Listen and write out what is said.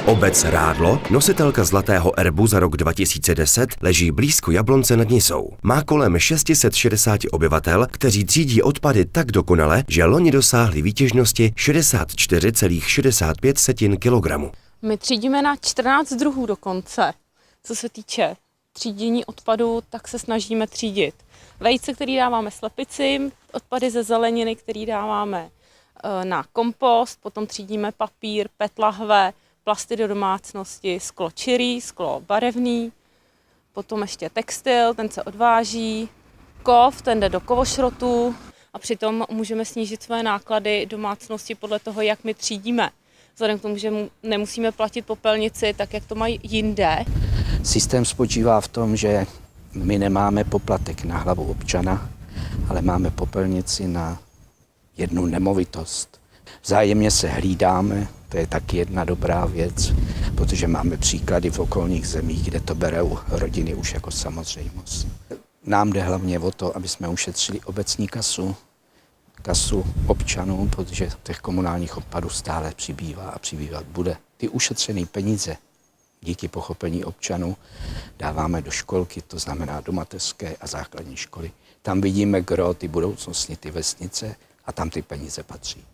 Obec Rádlo, nositelka zlatého erbu za rok 2010, leží blízko Jablonce nad Nisou. Má kolem 660 obyvatel, kteří třídí odpady tak dokonale, že loni dosáhli výtěžnosti 64,65 kg. My třídíme na 14 druhů dokonce. Co se týče třídění odpadu, tak se snažíme třídit vejce, který dáváme slepicím, odpady ze zeleniny, který dáváme na kompost, potom třídíme papír, PET lahve, plasty do domácnosti, sklo čirý, sklo barevný, potom ještě textil, ten se odváží, kov, ten jde do kovošrotu a přitom můžeme snížit své náklady domácnosti podle toho, jak my třídíme. Vzhledem k tomu, že nemusíme platit popelnici tak, jak to mají jinde. Systém spočívá v tom, že my nemáme poplatek na hlavu občana, ale máme popelnici na jednu nemovitost. Vzájemně se hlídáme, to je taky jedna dobrá věc, protože máme příklady v okolních zemích, kde to berou rodiny už jako samozřejmost. Nám jde hlavně o to, aby jsme ušetřili obecní kasu občanů, protože těch komunálních odpadů stále přibývá a přibývat bude. Ty ušetřené peníze díky pochopení občanů dáváme do školky, to znamená do mateřské a základní školy. Tam vidíme gro ty budoucnosti, ty vesnice a tam ty peníze patří.